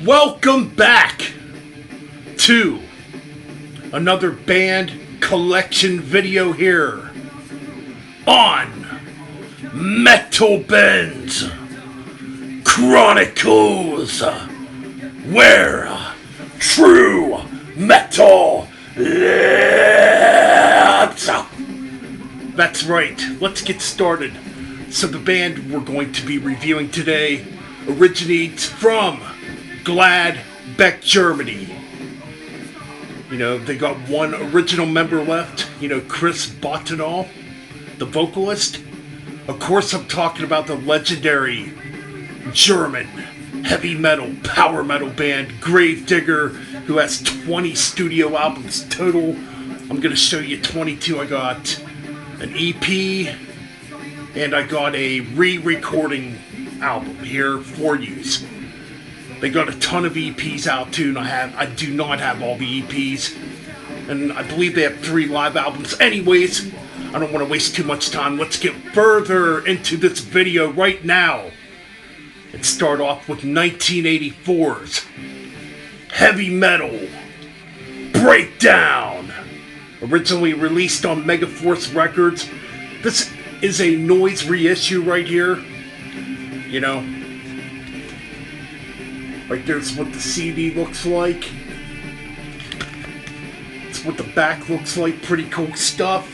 Welcome back to another band collection video here on Metal Band's Chronicles, where true metal lives. That's right, let's get started. So the band we're going to be reviewing today originates from Gladbeck, Germany. You know, they got one original member left, Chris Bottenall, the vocalist. Of course, I'm talking about the legendary German heavy metal, power metal band Gravedigger, who has 20 studio albums total. I'm going to show you 22. I got an EP, and I got a re-recording album here for use. They got a ton of EPs out too, and I do not have all the EPs. And I believe they have 3 live albums. Anyways, I don't want to waste too much time. Let's get further into this video right now. And start off with 1984's Heavy Metal Breakdown. Originally released on Megaforce Records. This is a Noise reissue right here. Right there's what the CD looks like. It's what the back looks like. Pretty cool stuff.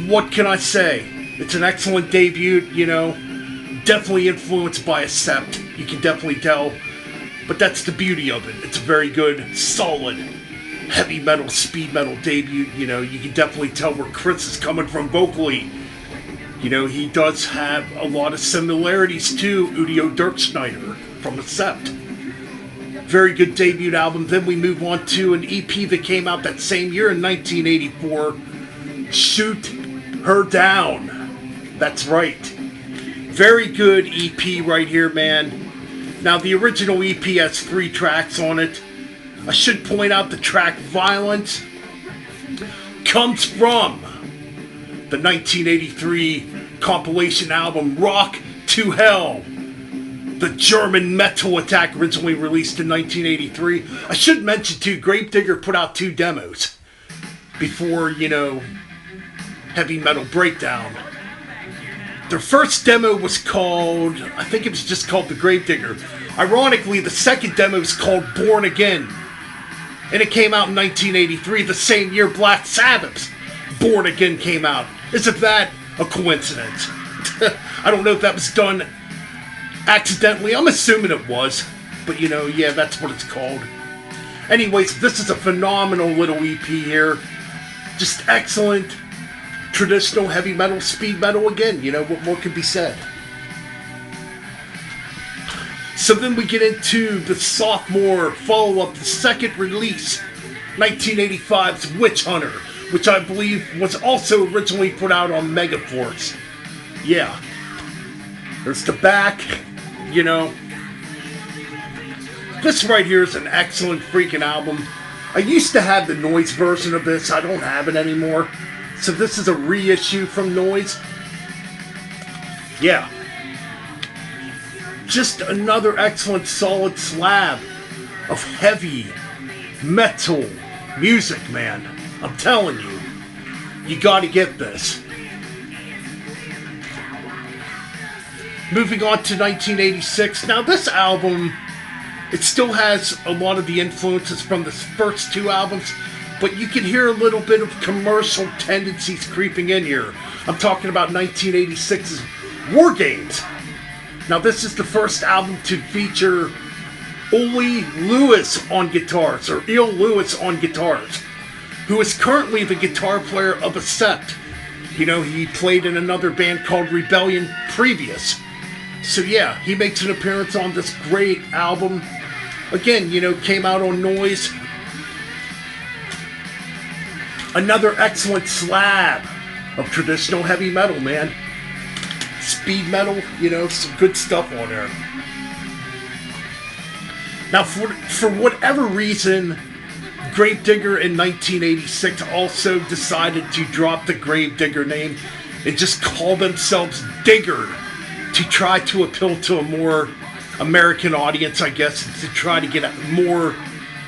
What can I say? It's an excellent debut, Definitely influenced by Accept. You can definitely tell. But that's the beauty of it. It's a very good, solid, heavy metal, speed metal debut. You can definitely tell where Chris is coming from vocally. He does have a lot of similarities to Udo Dirkschneider from Accept. Very good debut album. Then we move on to an EP that came out that same year in 1984. Shoot Her Down. That's right. Very good EP right here, man. Now, the original EP has 3 tracks on it. I should point out the track Violence comes from the 1983 compilation album Rock to Hell. The German Metal Attack, originally released in 1983. I should mention too, Gravedigger put out 2 demos before, Heavy Metal Breakdown. Their first demo was called, I think it was just called The Gravedigger. Ironically, the second demo is called Born Again. And it came out in 1983, the same year Black Sabbath's Born Again came out. Isn't that a coincidence? I don't know if that was done accidentally. I'm assuming it was. But yeah, that's what it's called. Anyways, this is a phenomenal little EP here. Just excellent. Traditional heavy metal, speed metal again. What more could be said? So then we get into the sophomore follow-up, the second release, 1985's Witch Hunter, which I believe was also originally put out on Megaforce. Yeah. There's the back, This right here is an excellent freaking album. I used to have the Noise version of this. I don't have it anymore. So this is a reissue from Noise. Yeah. Just another excellent solid slab of heavy metal music, man. I'm telling you. You gotta get this. Moving on to 1986. Now this album, it still has a lot of the influences from the first 2 albums, but you can hear a little bit of commercial tendencies creeping in here. I'm talking about 1986's War Games. Now this is the first album to feature Ole Lewis on guitars, or Eel Lewis on guitars, who is currently the guitar player of Accept. He played in another band called Rebellion previous. So yeah, he makes an appearance on this great album. Again, came out on Noise. Another excellent slab of traditional heavy metal, man. Speed metal, some good stuff on there. Now, for whatever reason, Gravedigger in 1986 also decided to drop the Gravedigger name and just call themselves Digger to try to appeal to a more American audience, I guess, to try to get more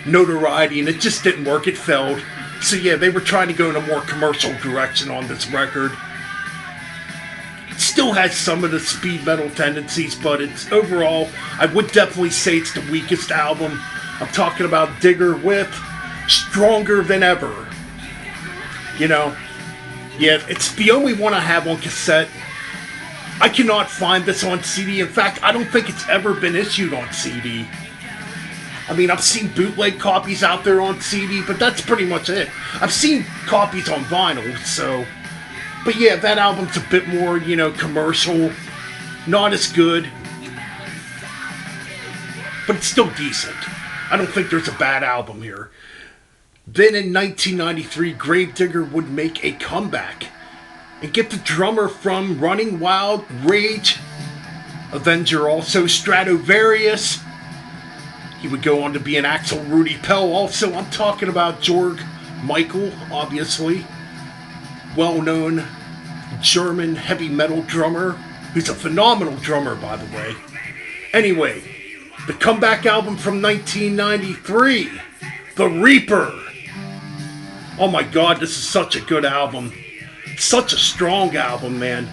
notoriety, and it just didn't work. It failed. So yeah, they were trying to go in a more commercial direction on this record. It still has some of the speed metal tendencies, but it's overall, I would definitely say it's the weakest album. I'm talking about Digger with Stronger Than Ever. You know, yeah, it's the only one I have on cassette. I cannot find this on CD. In fact, I don't think it's ever been issued on CD. I mean, I've seen bootleg copies out there on CD, but that's pretty much it. I've seen copies on vinyl, so... But yeah, that album's a bit more, you know, commercial. Not as good. But it's still decent. I don't think there's a bad album here. Then in 1993, Gravedigger would make a comeback and get the drummer from Running Wild, Rage, Avenger, also Stratovarius. He would go on to be an Axel Rudy Pell. Also, I'm talking about Georg Michael, obviously. Well-known German heavy metal drummer, who's a phenomenal drummer, by the way. Anyway, the comeback album from 1993, The Reaper. Oh my god, this is such a good album. Such a strong album, man.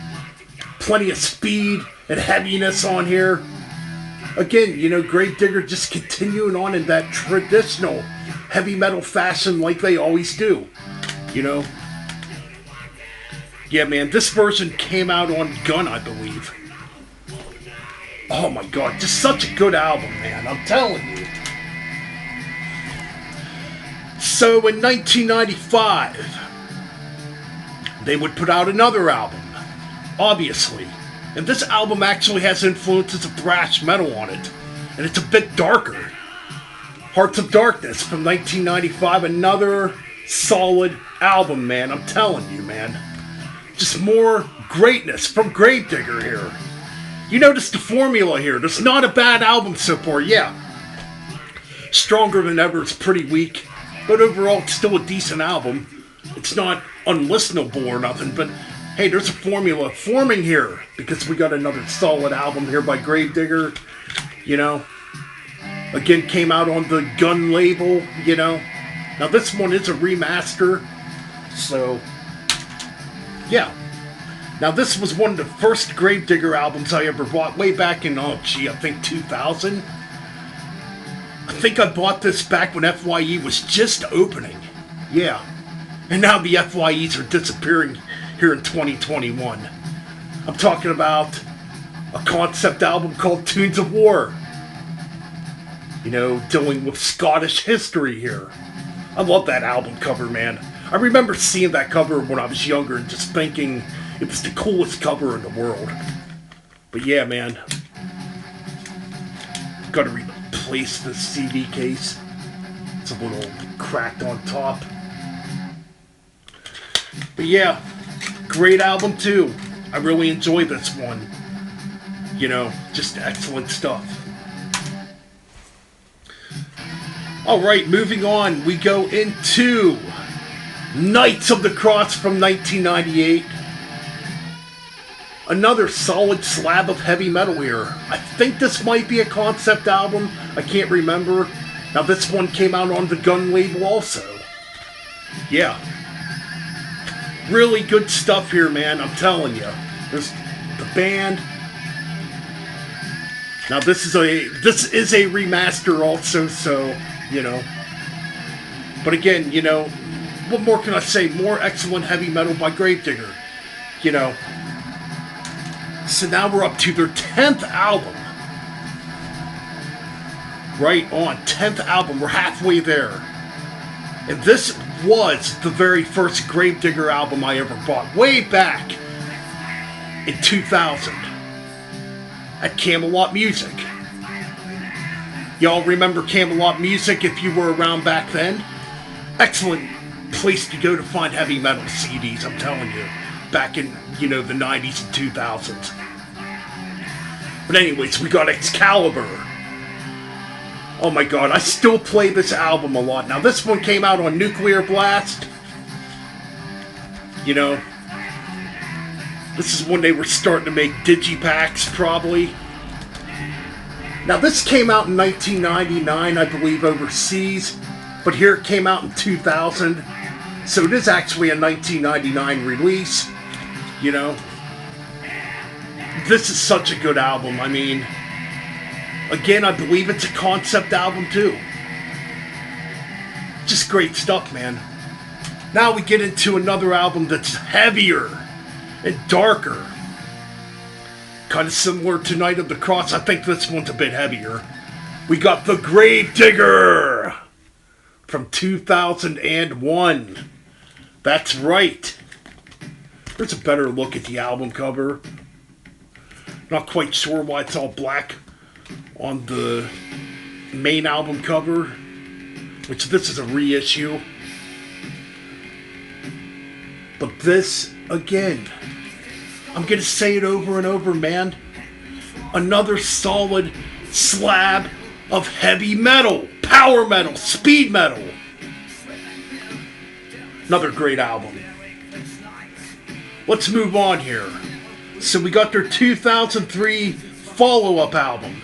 Plenty of speed and heaviness on here. Again, you know, Gravedigger just continuing on in that traditional heavy metal fashion like they always do. You know? Yeah, man, this version came out on Gun, I believe. Oh my god, just such a good album, man, I'm telling you. So in 1995, they would put out another album, obviously. And this album actually has influences of thrash metal on it. And it's a bit darker. Hearts of Darkness from 1995, another solid album, man, I'm telling you, man. Just more greatness from Gravedigger here. You notice the formula here. There's not a bad album so far, yeah. Stronger Than Ever is pretty weak, but overall it's still a decent album. It's not unlistenable or nothing, but hey, there's a formula forming here because we got another solid album here by Gravedigger, you know. Again, came out on the Gun label, you know. Now this one is a remaster, so yeah. Now this was one of the first Gravedigger albums I ever bought way back in, I think 2000. I think I bought this back when FYE was just opening. Yeah. And now the FYEs are disappearing here in 2021. I'm talking about a concept album called Tunes of War. You know, dealing with Scottish history here. I love that album cover, man. I remember seeing that cover when I was younger and just thinking it was the coolest cover in the world. But yeah, man. Gotta replace the CD case. It's a little cracked on top. But yeah, great album too. I really enjoy this one. You know, just excellent stuff. Alright, moving on. We go into Knights of the Cross from 1998. Another solid slab of heavy metal here. I think this might be a concept album. I can't remember. Now this one came out on the Gun label also. Yeah. Really good stuff here, man. I'm telling you. There's the band. Now this is a remaster also, so, you know. But again, you know, what more can I say? More excellent heavy metal by Gravedigger. You know. So now we're up to their 10th album. Right on, 10th album. We're halfway there. And this was the very first Gravedigger album I ever bought. Way back in 2000. At Camelot Music. Y'all remember Camelot Music if you were around back then? Excellent place to go to find heavy metal CDs, I'm telling you. Back in, you know, the 90s and 2000s. But anyways, we got Excalibur. Oh my god, I still play this album a lot. Now this one came out on Nuclear Blast. You know, this is when they were starting to make digipacks, probably. Now this came out in 1999, I believe, overseas, but here it came out in 2000, so it is actually a 1999 release, you know. This is such a good album. I mean, again, I believe it's a concept album too. Just great stuff, man. Now we get into another album that's heavier and darker. Kind of similar to Night of the Cross. I think this one's a bit heavier. We got The Gravedigger from 2001. That's right. There's a better look at the album cover. Not quite sure why it's all black on the main album cover, which this is a reissue. But this, again, I'm going to say it over and over, man. Another solid slab of heavy metal, power metal, speed metal. Another great album. Let's move on here. So we got their 2003 follow-up album,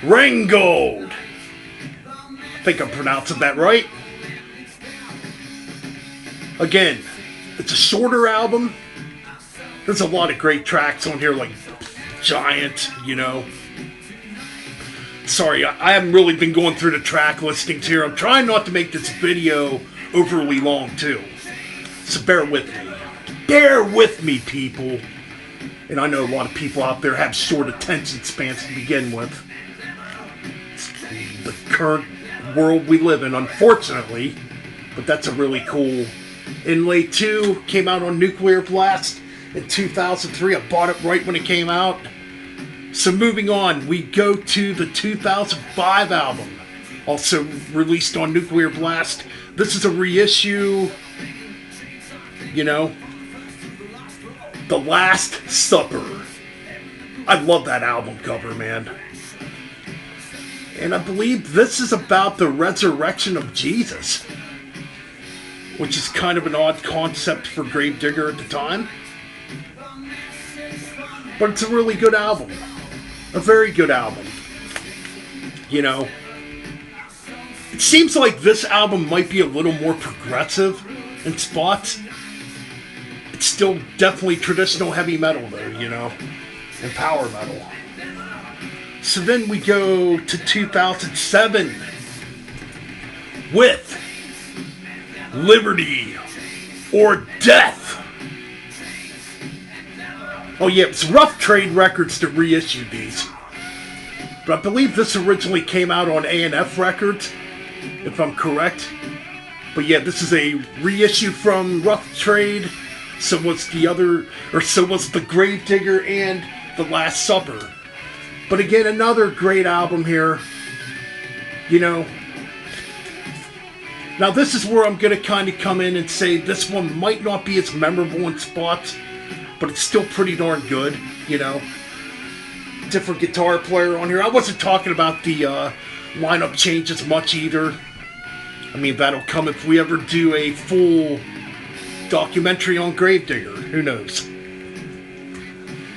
Rheingold. I think I'm pronouncing that right. Again, it's a shorter album. There's a lot of great tracks on here, like Giant, you know. Sorry, I haven't really been going through the track listings here. I'm trying not to make this video overly long, too. So bear with me. Bear with me, people. And I know a lot of people out there have short attention spans to begin with. It's the current world we live in, unfortunately. But that's a really cool... Inlay II came out on Nuclear Blast in 2003. I bought it right when it came out. So moving on, we go to the 2005 album, also released on Nuclear Blast. This is a reissue, you know, The Last Supper. I love that album cover, man. And I believe this is about the resurrection of Jesus, which is kind of an odd concept for Gravedigger at the time. But it's a really good album. A very good album. You know, it seems like this album might be a little more progressive in spots. It's still definitely traditional heavy metal though, you know, and power metal. So then we go to 2007 with Liberty or Death. Oh yeah, it's Rough Trade Records that reissued these. But I believe this originally came out on A&F Records, if I'm correct. But yeah, this is a reissue from Rough Trade. So was the Gravedigger and The Last Supper. But again, another great album here. You know, now this is where I'm going to kind of come in and say this one might not be as memorable in spots, but it's still pretty darn good, you know. Different guitar player on here. I wasn't talking about the lineup changes much either. I mean, that'll come if we ever do a full documentary on Gravedigger. Who knows?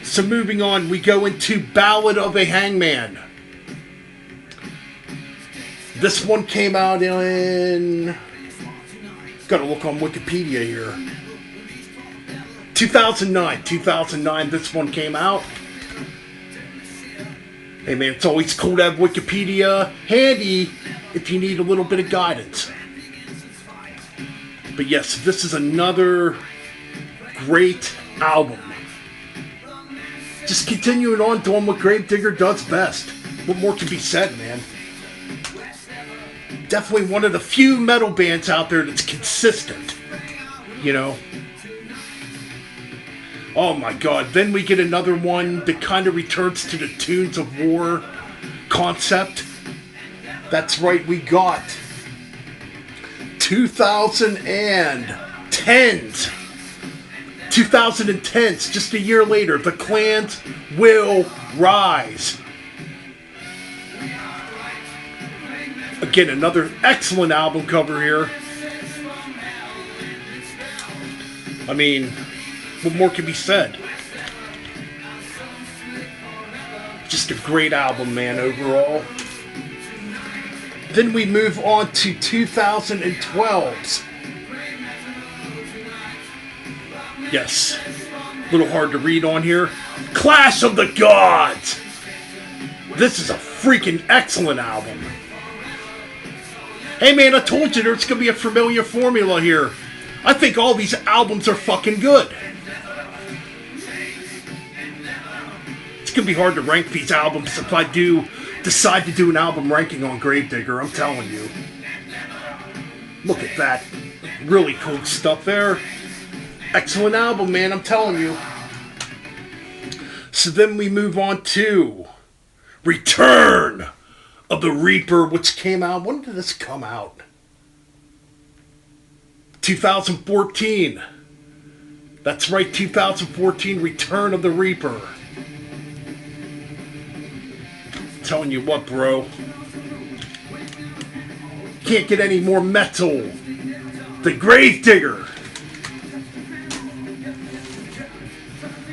So moving on, we go into Ballad of a Hangman. This one came out in... Gotta look on Wikipedia here. 2009, this one came out. Hey man, it's always cool to have Wikipedia handy if you need a little bit of guidance. But yes, this is another great album. Just continuing on doing what Gravedigger does best. What more can be said, man? Definitely one of the few metal bands out there that's consistent. You know? Oh my god, then we get another one that kind of returns to the Tunes of War concept. That's right, we got 2010s, just a year later, The Clans Will Rise. Again, another excellent album cover here. I mean, what more can be said? Just a great album, man, overall. Then we move on to 2012's. Yes, a little hard to read on here. Clash of the Gods! This is a freaking excellent album. Hey man, I told you there's gonna be a familiar formula here. I think all these albums are fucking good. It's gonna be hard to rank these albums if I do decide to do an album ranking on Gravedigger, I'm telling you. Look at that. Really cool stuff there. Excellent album, man, I'm telling you. So then we move on to Return of the Reaper, which came out. When did this come out? 2014. That's right, 2014, Return of the Reaper. Telling you what, bro. Can't get any more metal than Gravedigger.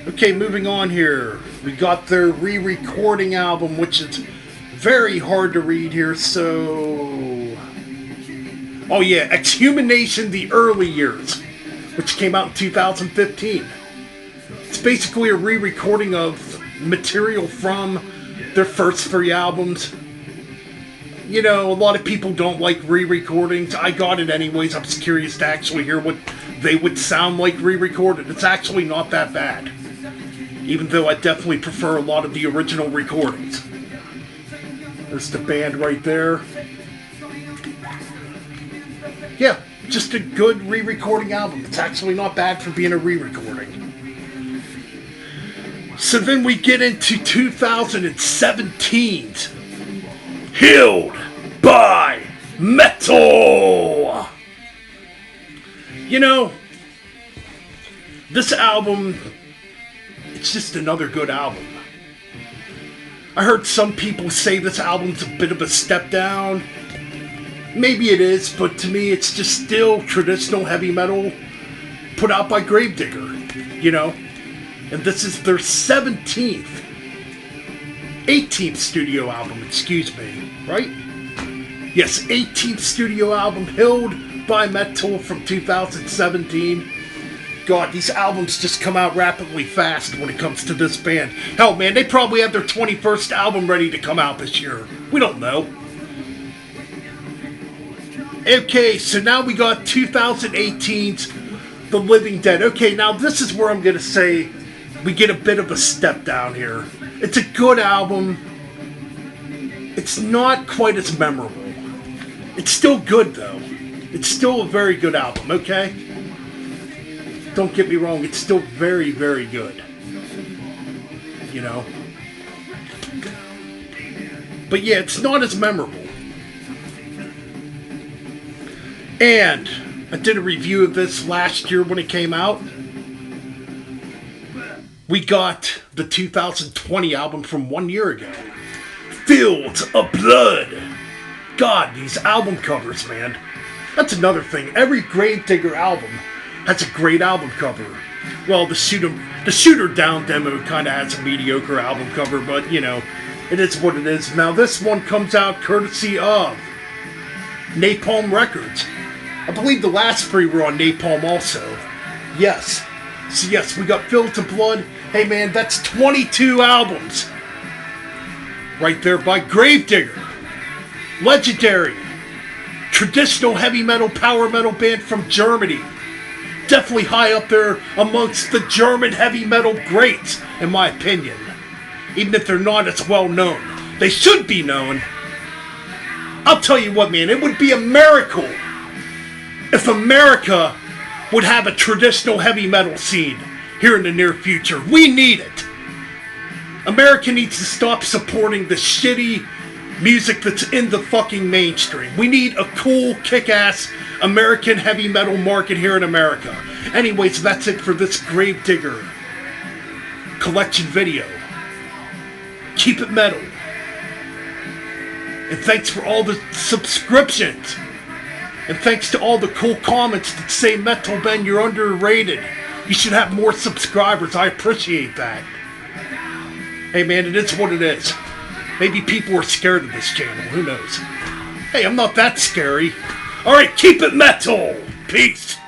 Okay, moving on here. We got their re-recording album, which is very hard to read here, so... Oh yeah, Excumination, The Early Years, which came out in 2015. It's basically a re-recording of material from their first 3 albums. You know, a lot of people don't like re-recordings. I got it anyways. I was curious to actually hear what they would sound like re-recorded. It's actually not that bad. Even though I definitely prefer a lot of the original recordings. There's the band right there. Yeah, just a good re-recording album. It's actually not bad for being a re-recording. So then we get into 2017's Healed by Metal. You know, this album, it's just another good album. I heard some people say this album's a bit of a step down. Maybe it is, but to me it's just still traditional heavy metal put out by Gravedigger, you know? And this is their 18th studio album, excuse me, right? Yes, 18th studio album, Healed by Metal from 2017. God, these albums just come out rapidly fast when it comes to this band. Hell, man, they probably have their 21st album ready to come out this year. We don't know. Okay, so now we got 2018's The Living Dead. Okay, now this is where I'm going to say we get a bit of a step down here. It's a good album. It's not quite as memorable. It's still good, though. It's still a very good album, okay? Don't get me wrong, it's still very, very good. You know? But yeah, it's not as memorable. And I did a review of this last year when it came out. We got the 2020 album from 1 year ago. Fields of Blood. God, these album covers, man. That's another thing. Every Gravedigger album has a great album cover. Well, the Shooter Down demo kind of has a mediocre album cover, but, you know, it is what it is. Now, this one comes out courtesy of Napalm Records. I believe the last 3 were on Napalm also. Yes. So, yes, we got Fields of Blood. Hey, man, that's 22 albums. Right there by Gravedigger. Legendary. Traditional heavy metal, power metal band from Germany. Definitely high up there amongst the German heavy metal greats, in my opinion. Even if they're not as well known. They should be known. I'll tell you what, man, it would be a miracle if America would have a traditional heavy metal scene here in the near future. We need it. America needs to stop supporting the shitty music that's in the fucking mainstream. We need a cool, kick-ass American heavy metal market here in America. Anyways, that's it for this Gravedigger collection video. Keep it metal. And thanks for all the subscriptions. And thanks to all the cool comments that say, Metal Ben, you're underrated. You should have more subscribers. I appreciate that. Hey man, it is what it is. Maybe people are scared of this channel, who knows? Hey, I'm not that scary. Alright, keep it metal! Peace!